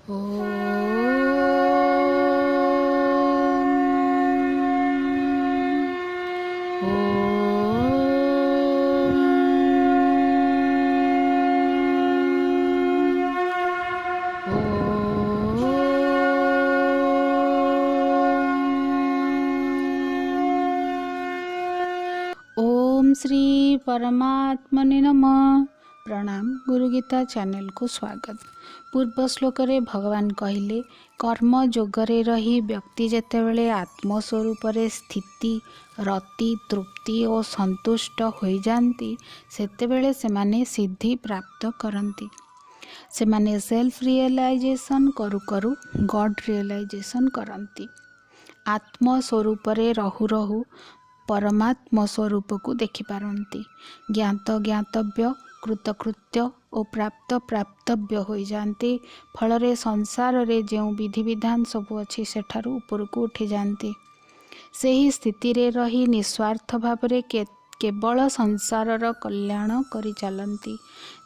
ॐ ओम श्री परमात्मने नमः। प्रणाम। गुरुगीता चैनल को स्वागत। पूर्व श्लोक रे भगवान कहिले कर्म जोगरे रही व्यक्ति जेतेबेले आत्मस्वरूप स्थिति रति तृप्ति और संतुष्ट हो जाती सेतेबेले सेमाने सिद्धि प्राप्त करती। सेमाने सेल्फ रियलाइजेशन करू करू गॉड रियलाइजेशन करती। आत्मस्वरूप रहु रहु परमात्म स्वरूप को देखिपारती। ज्ञात ज्ञातव्य कृतकृत्य और प्राप्त प्राप्तव्य हो जाती। फल संसार रे जो विधि विधान सब अच्छी सेठारु ऊपर को उठी जाती। सही स्थिति रे रही निस्वार्थ भाव रे केवल संसारर कल्याण करी चलती।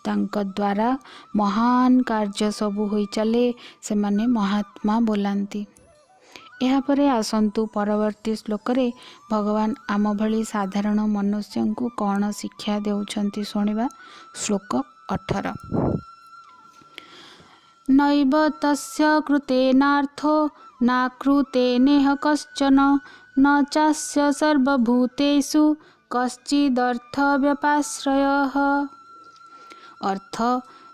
तांक द्वारा महान कार्य सब हो चले से माने महात्मा बोलांती। यापर आसतु परवर्ती श्लोक रे भगवान आम भली साधारण मनुष्य को कौन शिक्षा देउछंती शुणिबा। श्लोक 18 नैव तस्य कृतेनार्थो नाकृतेनेह कश्चन न चास्य सर्वभूतेषु कश्चिदर्थ व्यपाश्रयः। अर्थ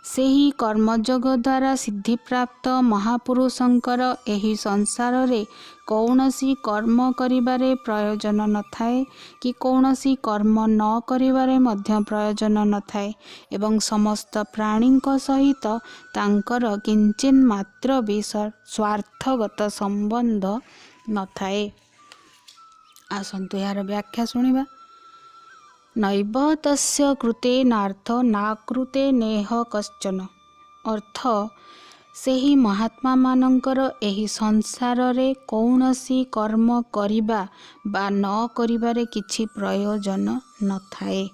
से ही कर्मयोग द्वारा सिद्धि प्राप्त महापुरुषंकर एही संसार रे कौनसी कर्म करिबारे प्रयोजन न थाए कि कौनसी कर्म न करिबारे मध्य प्रयोजन न थाए एवं समस्त प्राणींक सहित तांकर किंचिन मात्र भी स्वार्थगत संबंध न थाए। आसंतु यार व्याख्या सुनिबा। नैव तस्य कृतेनार्थ नाकृते नेह कश्चन। अर्थ से ही महात्मा मानंकर एही संसार रे कौनसी कर्म करिबा बा न करिबारे किछि प्रयोजन न थाए।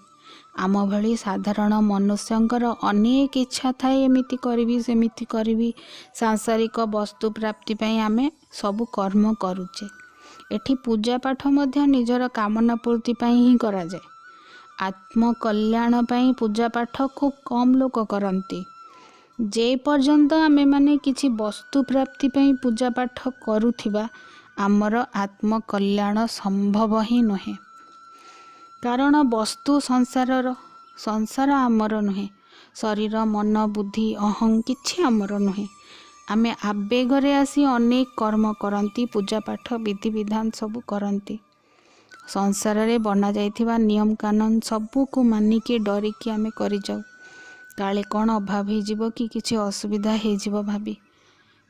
आम भली साधारण मनुष्यंकर अनेक इच्छा थाए, एमिति करिवि सेमिति करिवि। सांसारिक वस्तु प्राप्ति पई आमे सब कर्म करूचे। एठी पूजा पाठ मध्य निजर कामना पूर्ति पई ही करा जाए। आत्म कल्याण पाई पूजा पाठ खूब कम लोक करती। जे पर्यंत आमे माने किछि वस्तु प्राप्ति पाई पूजा पाठ करुथिबा आमर आत्म कल्याण संभव ही नुहे। कारण वस्तु संसार आमर नुहे। शरीर मन बुद्धि अहं किछि आमर नुहे। आमे आवेगरे आसी अनेक कर्म करती, पूजा पाठ विधि विधान सब करती। संसार रे बना जाइथिबा नियम कानून सबू को मानिकी डरिकी आमे करि जाऊ। काले कौन अभाव हो जिवो कि किछि असुविधा हो जिवो भाबी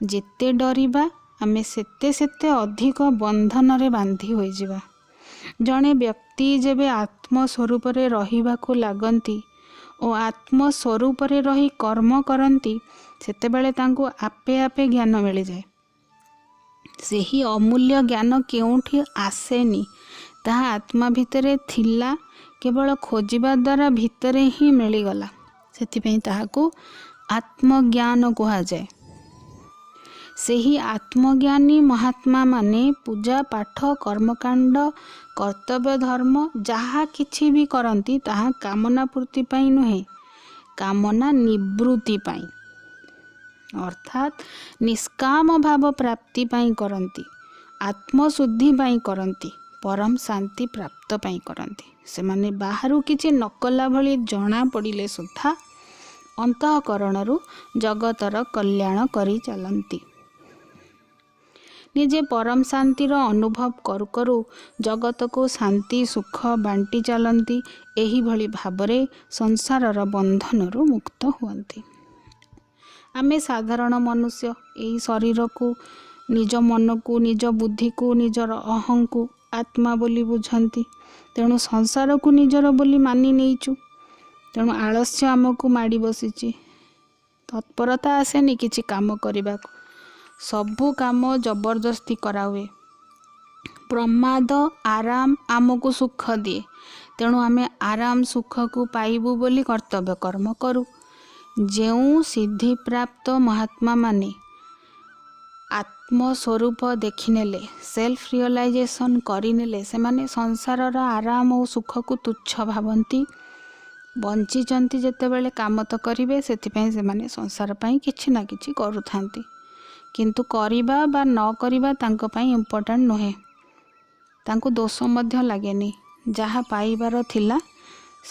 जेते डरिबा आमे सेते सेते अधिक बंधन रे बांधी होई जिवो। जणे व्यक्ति जेबे आत्मस्वरूप रे रहिबाकू लागंती और आत्मस्वरूप रे रही कर्म करंती सेतेबेले तांको आपे आपे ज्ञान मिल जाए। सेही अमूल्य ज्ञान केउठी आसेनी, ताहा आत्मा भितरे थिला, केवल खोजिबा द्वारा भितरे ही मिलगला। सेथिपई ताहाकू आत्मज्ञान कहा जाए। सेही आत्मज्ञानी महात्मा माने पूजा पाठ कर्मकांड कर्तव्य धर्म जहा किछि भी करंती ताहा कामना पूर्ति पाई नुहे, कामना निवृत्ति पाई अर्थात निष्काम भाव प्राप्ति पाई करंती, आत्मशुद्धि पाई करंती, परम शांति प्राप्त पाई करंती। से माने बाहरु किछि नकला भली जणा पड़िले सुद्धा अंतःकरणरु जगतर कल्याण करी चलंती। निजे परम शांतिर अनुभव करू करू जगत को शांति सुख बांटी चलंती। एही भली भाबरे संसारर बंधनरु मुक्त हुअंती। आमे साधारण मनुष्य एही शरीर को निज मन को निज बुद्धि को निजर अहं को आत्मा बोली बुझंती। तेणु संसार को निजर बोली मानि नेइचु। तेणु आलस्य आमको माड़ी बसीची। तत्परता आसेनी किछि काम करने को। सबू काम जबरदस्ती करावे। प्रमाद आराम आमको सुख दिए। तेणु आमे आराम सुख को पाइबू बोली कर्तव्य कर्म करू। जेउ सिद्धि प्राप्त महात्मा माने आत्मस्वरूप देखिनेले सेल्फ रियलाइजेशन करिनेले सेमाने संसारर आराम और सुख को तुच्छ भावती बंचीचंती जेतेबेले काम तो करेंगे से संसार पाई किछि ना किछि करुथांती किंतु करिबा बा न करिबा तांको पाई इम्पोर्टेंट नुहे तांको दोष मध्य लागेनी जहाँ पाइबार थिला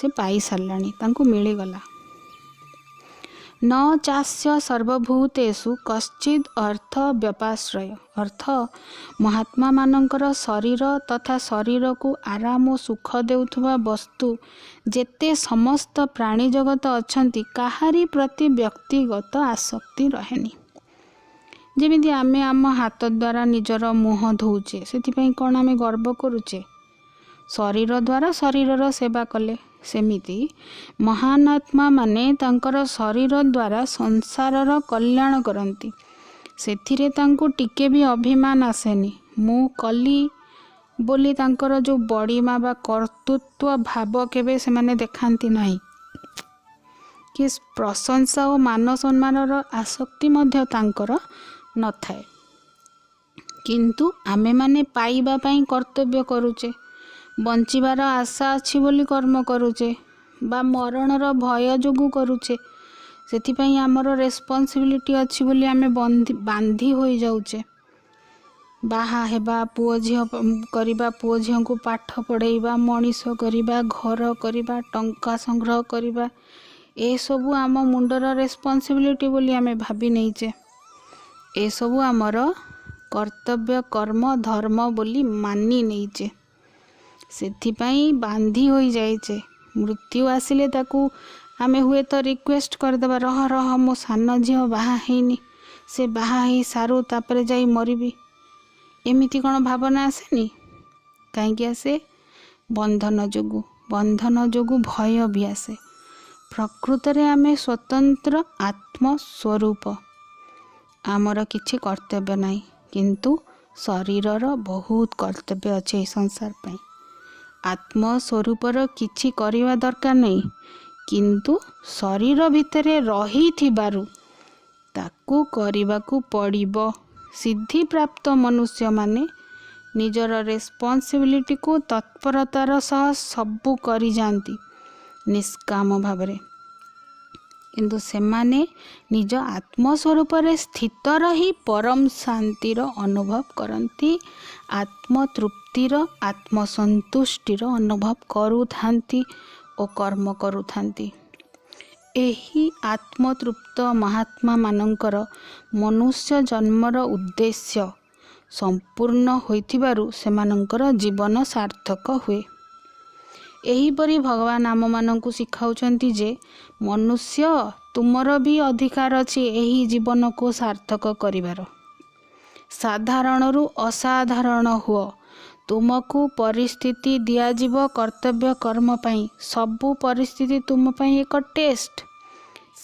से पाई सारलानी तांको मिलीगला न चास्य सर्वभूतेषु कश्चिद अर्थ व्यपाश्रय अर्थ महात्मा मानंकर शरीर तथा शरीर को आराम और सुख देउथुवा वस्तु जेते समस्त प्राणी जगत अछंती काहारी प्रति व्यक्तिगत आसक्ति रहेनी जेमिति आमे आम हाथ द्वारा निजर मुह धोचे से कौन आम गर्व करुचे शरीर द्वारा शरीरर सेवा कले सेमिति महान आत्मा माने तांकर शरीर द्वारा संसारर कल्याण करती सेथिरे तांको टिके भी अभिमान आसेनी मु कली बोली तांकर जो बड़ीमा बा कर्तृत्व भाव केबे से माने देखांती नहीं कि प्रशंसा और मान सम्मानर आसक्ति मध्य तांकर न थाए किंतु आमे माने पाइबा पई कर्तव्य करूचे बंचिबार आशा अच्छी बोली कर्म करूचे बा मरणर भय जोगु करूचे सेथिपई आमर रेस्पॉन्सिबिलिटी अच्छी बोली आमे बांधी हो जाऊचे बाहा हेबा पुओ झियो करिबा पुओ झियो को पाठ पढ़ेबा मनीष करिबा घर करिबा टंका संग्रह करिबा ए सबु आम मुंडर रेस्पॉन्सिबिलिटी बोली आमे भाबी नैचे ए सबु आमर कर्तव्य कर्म धर्म बोली मानी नैचे सेथिपई बांधी हो जाइचे मृत्यु आसिले ताकू आमे हुए तो रिक्वेस्ट करदेबा रह रह मो सान झील बाहा हैनी से बाहा ही सारू तापरे जाई मरिबी एमिति कौन भावना आसेनी कहीं आसे बंधन जोगु भय भी आसे प्रकृत रे आमे स्वतंत्र आत्मस्वरूप आमर किछि कर्तव्य नहीं किंतु शरीरर बहुत कर्तव्य अच्छे संसार पाई आत्मस्वरूपर किछि करिवा दरकार नहीं किंतु शरीर भितरे रही थिबारु ताकू करिबाकू पड़िबो सिद्धि प्राप्त मनुष्य माने निजर रेस्पॉन्सिबिलिटी को तत्परतार सह सबू करि जांती निष्काम भावरे किंतु सेमाने निज आत्मस्वरूप स्थित रही परम शांतिर अनुभव करती आत्मतृप्तिर आत्मसंतुष्टिर अनुभव करुथांती और कर्म करुथांती एही आत्मतृप्त महात्मा मानंकर मनुष्य जन्मर उद्देश्य संपूर्ण होइथिबारु सेमानंकर जीवन सार्थक हुए एहीपरि भगवान आम मानंकु शिखाउचंती जे मनुष्य तुमर भी अधिकार अछि एही जीवन को सार्थक करिवार साधारणरू असाधारण हुओ तुमको परिस्थिति दियाजिबो कर्तव्य कर्म पाई सबु परिस्थिति तुम पाई एक टेस्ट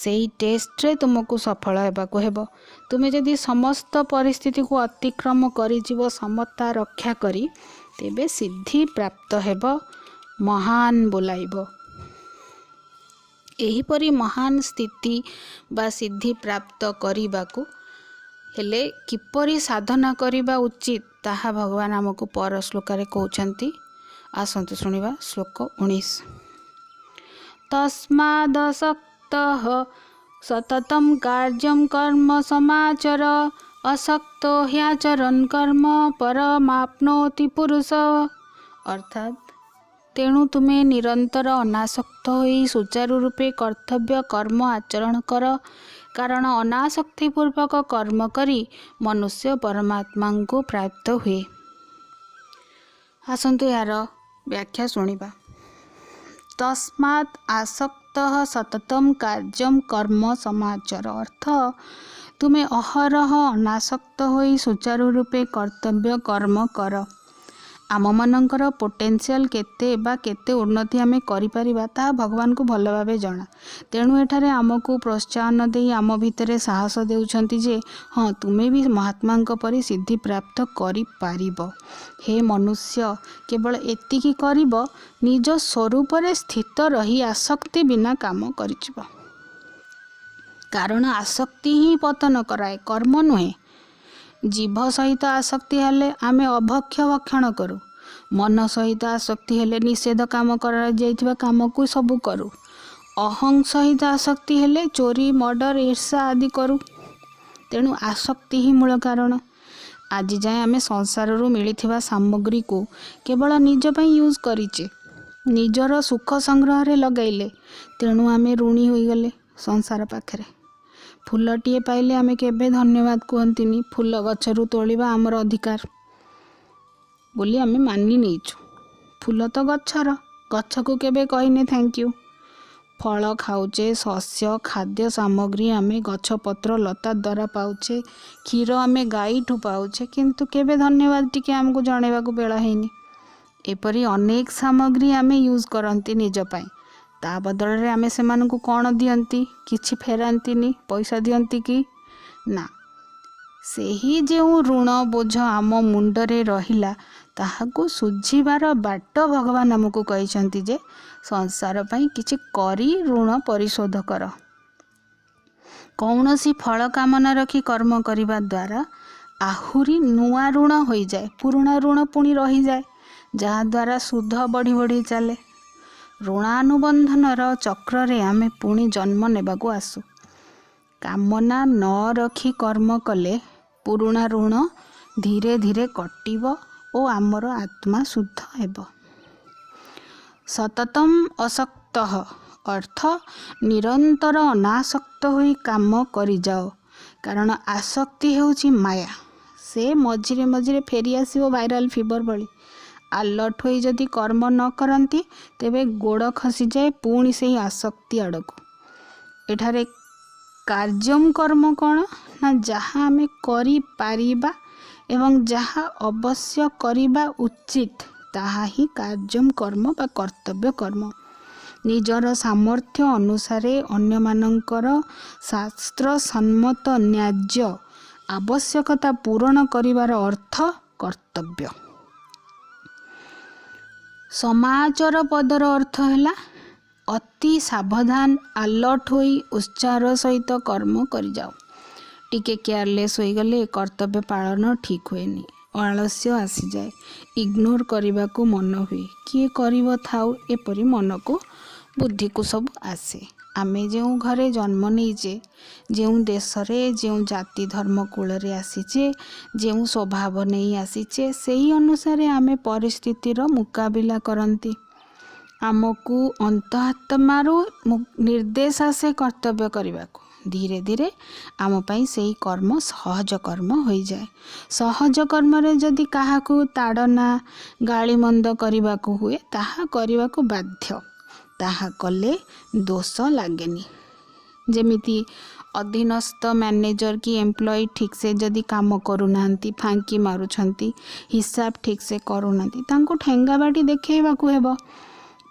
सेही टेस्ट रे तुमको सफल हेबाको हेबो तुमे जदि समस्त परिस्थिति को अतिक्रम करिजिबो समता रक्षा करी तेबे सिद्धि प्राप्त हेबो महान बोलाइबो एहीपरि महान स्थिति बा सिद्धि प्राप्त करिबाकू हेले किपरि साधना करिबा उचित ताहा भगवान आमको पर श्लोकारे कहउछंती आसंतु शुणिबा श्लोक 19 तस्मादसक्तः सततं कार्यं कर्म समाचर असक्तो ह्याचरन् कर्म परमाप्नोति पुरुष अर्थात तेणु तुम्हें निरंतर अनासक्त होई सुचारू रूपे कर्तव्य कर्म आचरण कर कारण अनासक्तिपूर्वक कर्म करी मनुष्य परमात्मा को प्राप्त हुए। आसंतु यार व्याख्या शुणिबा तस्मात् आसक्तः सततं कार्यं कर्म समाचर अर्थ तुम्हें अहरह अनासक्त होई सुचारू रूपे कर्तव्य कर्म कर आम मानकर पोटेंशियल केते बा केते उन्नति आमे करि परिबा ता भगवान को भल भावे जना तेणु एठारे आमको प्रोत्साहन दे आम भितरे साहस देउछंती जे हाँ तुम्हें भी महात्मा परि सिद्धि प्राप्त करि पारिबो हे मनुष्य केवल एतिकी करिबो निज स्वरूप रे स्थित रही आसक्ति बिना काम करिजिबो कारण आसक्ति ही पतन कराए कर्म नुहे जीभ सहित आसक्ति हेले आमे अभक्ष्य भक्षण करूँ, मन सहित आसक्ति हेले निषेध काम कर काम को सबू करूँ, अहं सहित आसक्ति हेले चोरी मर्डर ईर्षा आदि करूँ। तेणु आसक्ति ही मूल कारण। आज जाए आमे संसार मिलिथिबा सामग्री को केवल निज पई यूज करिचे, निजर सुख संग्रह रे लगाइले। तेणु आमे ऋणी होइगले संसार पाखरे। फूलटीए पाइले आमे केबे धन्यवाद कहंतिनी, फूल गछरु तोलिबा आमर अधिकार बोली आमे मानि नेइछु। फूल तो गछर, गछ को केबे कहिने थैंक यू। फल खाऊचे, शस्य खाद्य सामग्री आमे गछ पत्र लता द्वारा पाउचे, क्षीर आमे गाई ठू पाउचे, किंतु केबे धन्यवाद टिके आमको जणेबाकू बेला हेनी। एपरी अनेक सामग्री आमे यूज करंती निज पाई, ता बदल रे आमे सेमानकू कोन दियंती, किछि फेरांतीनी, पैसा दियंती कि ना। सेही जेउ ऋण बोझ आम मुंडरे रहिला ताहाकू सुझिबार बाट भगवान आमको कहिसंती जे संसार पाई किछि करी ऋण परिशोध कर। कौनसी फल कामना रखी कर्म करिबा द्वारा आहुरी नुआ ऋण होई जाए, पुराना ऋण पुणी रही जाए, जहा द्वारा सुध बढ़ी बढ़ी चले। ऋणानुबंधनर चक्र रे आमे पुणी जन्म नेबाकू आसु। कामना न रखी कर्म कले पुराना ऋण धीरे धीरे कटिब ओ आमर आत्मा शुद्ध हेब। सततम असक्त अर्थ निरंतर अनासक्त होई काम करि जाओ, कारण आसक्ति हेउची माया। से मझिरे मझिरे फेरी आसीबो वायरल फीवर भली। आलर्ट होई जदि कर्म न करंती तेबे गोड़ खसी जाए पुणी से आसक्ति आड़कू। एठारे कार्यम कर्म कौन ना जहाँ आमे करि पारिबा एवं जहाँ अवश्य करिबा उचित ताहा ही कार्यम कर्म बा कर्तव्य कर्म। निजर सामर्थ्य अनुसारे अन्य मानंकर शास्त्र सम्मत न्याज्य आवश्यकता पूरण करिवार अर्थ कर्तव्य। समाचार पदर अर्थ है अति सावधान अलर्ट होई उत्साह सहित कर्म करि जाओ। टिके केयरलेस हो गले कर्तव्य पालन ठीक हुएनी, आलस्य आसी जाए, इग्नोर करने को मन हुए, किए करिवो थाउ एपरी मन को बुद्धि को सब आसे। आमे जो घरे जन्म नहींचे, जो देश रे जो जाति धर्म कूल रे आसीचे, जो स्वभाव नहीं आसीचे, सेही अनुसार आमे परिस्थितिर मुकाबिला करंती। आमको अंतआत्मारू निर्देश आसे कर्तव्य करने को। धीरे धीरे आम पाई सेही कर्म सहज कर्म हो जाए। सहज कर्म रे जदि काहाकू ताड़ना गाली मंद करने को हुए ताहा करने को बाध्य, ताहा कले दोष लागेनी। जेमिति अधीनस्थ मैनेजर की एम्प्लॉय ठीक से जदि काम करूनांती, फांकी मारुछंती, हिसाब ठीक से करूनांती, तांको ठेंगा बाटी देखैबाकू हेबो।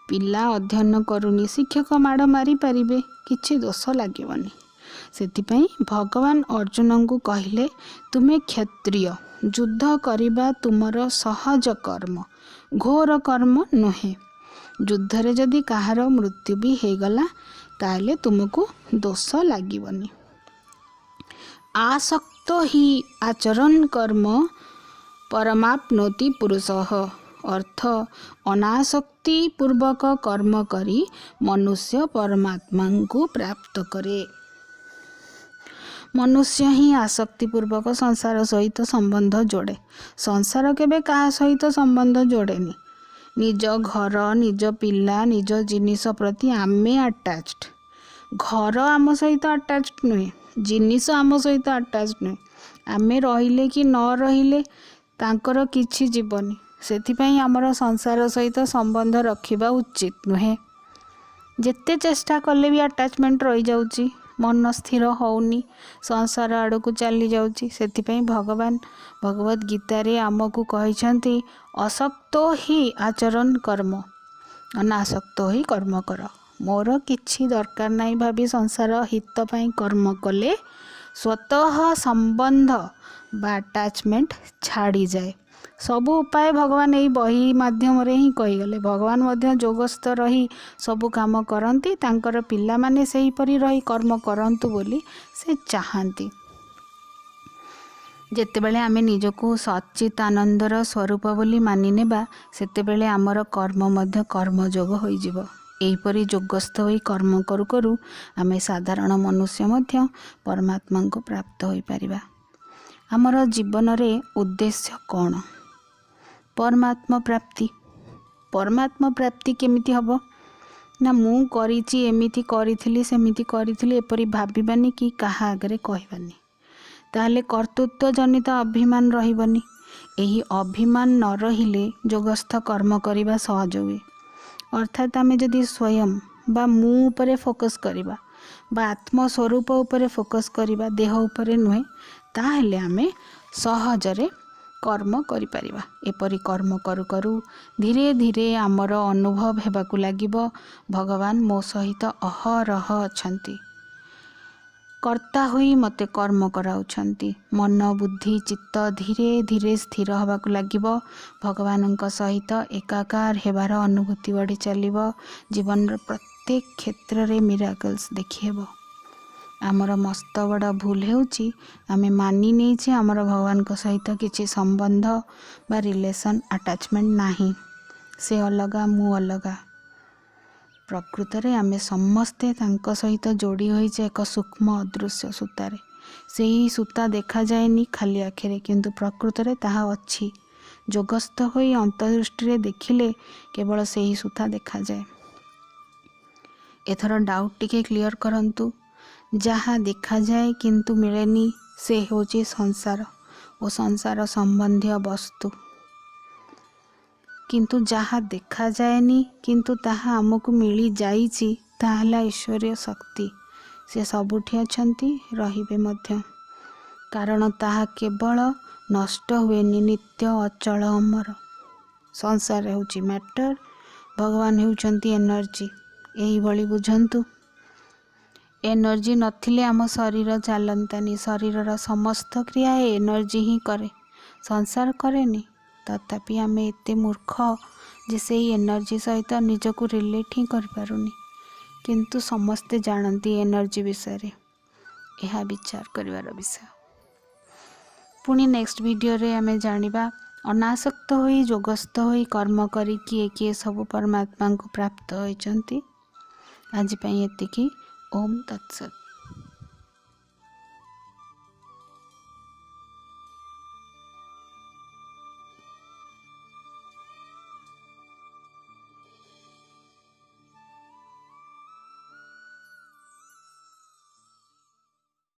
पिला अध्ययन करूनी, शिक्षक माड़ मारी पारिबे, किछि दोष लागिबनी। सेथिपाई भगवान अर्जुन को कहले, तुमे क्षत्रिय, युद्ध करिबा तुमर सहज कर्म, घोर कर्म नुहे। युद्ध रे जदि काहार मृत्यु भी हे गला ताले तुमको दोष लागिबनी। आसक्त ही आचरण कर्म परमाप्नोति पुरुषः, अर्थ अनासक्ति पूर्वक कर्म करी मनुष्य परमात्मा को प्राप्त करे। मनुष्य ही आसक्ति पूर्वक संसार सहित संबंध जोड़े। संसार केबे कहा सहित संबंध जोड़ेनी। निज घर, निज पिला, निज जिनिस प्रति आमे अटैच्ड। घर आम सहित अटैच्ड नुहे, जिनिस आम सहित अटैच्ड नुहे। आमे रहिले कि न रहिले तांकर किछि जीवनी। सेथिपाई आमर संसार सहित संबंध रखिबा उचित नुहे। जेते चेष्टा कले भी अटैचमेंट रही जाउची, मन स्थिर होउनी, संसार आड़ को चली जाउची। सेथिपाई भगवान भगवत गीता रे आमको कहिसंती, असक्तो ही आचरण कर्म, अनासक्तो ही कर्म कर। मोर किछि दरकार नहीं भाभी संसार हित पाई कर्म कले स्वतः संबंध बा अटैचमेंट छाड़ी जाए। सबु उपाय भगवान यही बही माध्यम रे ही कहीगले। भगवान मध्य जोगस्थ रही सबु काम करती, तांकर पिला माने सही परी रही कर्म करंतु बोली से चाहती। ଯେତେବେଳେ ଆମେ ନିଜକୁ ସଚ୍ଚିତାନନ୍ଦର ସ୍ୱରୂପ ବୋଲି ମାନି ନେବା ସେତେବେଳେ ଆମର କର୍ମ ମଧ୍ୟ କର୍ମଯୋଗ ହୋଇଯିବ। ଏହିପରି ଯୋଗସ୍ଥ ହୋଇ କର୍ମ କରୁ କରୁ ଆମେ ସାଧାରଣ ମନୁଷ୍ୟ ମଧ୍ୟ ପରମାତ୍ମାଙ୍କୁ ପ୍ରାପ୍ତ ହୋଇପାରିବା। ଆମର ଜୀବନରେ ଉଦ୍ଦେଶ୍ୟ କ'ଣ? ପରମାତ୍ମା ପ୍ରାପ୍ତି। ପରମାତ୍ମା ପ୍ରାପ୍ତି କେମିତି ହେବ? ନା ମୁଁ କରିଛି, ଏମିତି କରିଥିଲି, ସେମିତି କରିଥିଲି, ଏପରି ଭାବିବାନି କି କାହା ଆଗରେ କହିବାନି। ତାହେଲେ କର୍ତ୍ତୃତ୍ୱ ଜନିତ ଅଭିମାନ ରହିବନି। ଏହି ଅଭିମାନ ନ ରହିଲେ ଯୋଗସ୍ଥ କର୍ମ କରିବା ସହଜ ହୁଏ। ଅର୍ଥାତ୍ ଆମେ ଯଦି ସ୍ୱୟଂ ବା ମୁଁ ଉପରେ ଫୋକସ୍ କରିବା ବା ଆତ୍ମସ୍ୱରୂପ ଉପରେ ଫୋକସ୍ କରିବା, ଦେହ ଉପରେ ନୁହେଁ, ତାହେଲେ ଆମେ ସହଜରେ କର୍ମ କରିପାରିବା। ଏପରି କର୍ମ କରୁ କରୁ ଧୀରେ ଧୀରେ ଆମର ଅନୁଭବ ହେବାକୁ ଲାଗିବ ଭଗବାନ ମୋ ସହିତ ଅହରହ ଅଛନ୍ତି, କର୍ତ୍ତା ହୋଇ ମୋତେ କର୍ମ କରାଉଛନ୍ତି। ମନ ବୁଦ୍ଧି ଚିତ୍ତ ଧୀରେ ଧୀରେ ସ୍ଥିର ହେବାକୁ ଲାଗିବ। ଭଗବାନଙ୍କ ସହିତ ଏକାକାର ହେବାର ଅନୁଭୂତି ବଢ଼ି ଚାଲିବ। ଜୀବନର ପ୍ରତ୍ୟେକ କ୍ଷେତ୍ରରେ ମିରାକଲ୍ସ ଦେଖିହେବ। ଆମର ମସ୍ତ ବଡ଼ ଭୁଲ ହେଉଛି ଆମେ ମାନି ନେଇଛେ ଆମର ଭଗବାନଙ୍କ ସହିତ କିଛି ସମ୍ବନ୍ଧ ବା ରିଲେସନ୍ ଆଟାଚମେଣ୍ଟ ନାହିଁ। ସେ ଅଲଗା, ମୁଁ ଅଲଗା। ପ୍ରକୃତରେ ଆମେ ସମସ୍ତେ ତାଙ୍କ ସହିତ ଯୋଡ଼ି ହୋଇଛେ ଏକ ସୂକ୍ଷ୍ମ ଅଦୃଶ୍ୟ ସୂତାରେ। ସେହି ସୂତା ଦେଖାଯାଏନି ଖାଲି ଆଖିରେ, କିନ୍ତୁ ପ୍ରକୃତରେ ତାହା ଅଛି। ଯୋଗସ୍ଥ ହୋଇ ଅନ୍ତର୍ଦୃଷ୍ଟିରେ ଦେଖିଲେ କେବଳ ସେହି ସୂତା ଦେଖାଯାଏ। ଏଥର ଡାଉଟ୍ ଟିକେ କ୍ଲିଅର କରନ୍ତୁ। ଯାହା ଦେଖାଯାଏ କିନ୍ତୁ ମିଳେନି ସେ ହେଉଛି ସଂସାର ଓ ସଂସାର ସମ୍ବନ୍ଧୀୟ ବସ୍ତୁ। କିନ୍ତୁ ଯାହା ଦେଖାଯାଏନି କିନ୍ତୁ ତାହା ଆମକୁ ମିଳିଯାଇଛି, ତାହା ହେଲା ଈଶ୍ୱରୀୟ ଶକ୍ତି। ସେ ସବୁଠି ଅଛନ୍ତି, ରହିବେ ମଧ୍ୟ। କାରଣ ତାହା କେବଳ ନଷ୍ଟ ହୁଏନି, ନିତ୍ୟ ଅଚଳ ଅମର। ସଂସାର ହେଉଛି ମ୍ୟାଟର, ଭଗବାନ ହେଉଛନ୍ତି ଏନର୍ଜି। ଏହିଭଳି ବୁଝନ୍ତୁ। ଏନର୍ଜି ନଥିଲେ ଆମ ଶରୀର ଚାଲନ୍ତାନି। ଶରୀରର ସମସ୍ତ କ୍ରିୟା ଏନର୍ଜି ହିଁ କରେ, ସଂସାର କରେନି। ତଥାପି ଆମେ ଏତେ ମୂର୍ଖ ଯେ ସେଇ ଏନର୍ଜି ସହିତ ନିଜକୁ ରିଲେଟ୍ ହିଁ କରିପାରୁନି। କିନ୍ତୁ ସମସ୍ତେ ଜାଣନ୍ତି ଏନର୍ଜି ବିଷୟରେ। ଏହା ବିଚାର କରିବାର ବିଷୟ। ପୁଣି ନେକ୍ସଟ ଭିଡ଼ିଓରେ ଆମେ ଜାଣିବା ଅନାସକ୍ତ ହୋଇ ଯୋଗସ୍ଥ ହୋଇ କର୍ମ କରି କିଏ କିଏ ସବୁ ପରମାତ୍ମାଙ୍କୁ ପ୍ରାପ୍ତ ହୋଇଛନ୍ତି। ଆଜି ପାଇଁ ଏତିକି। ଓମ୍ ତତ୍ସତ୍।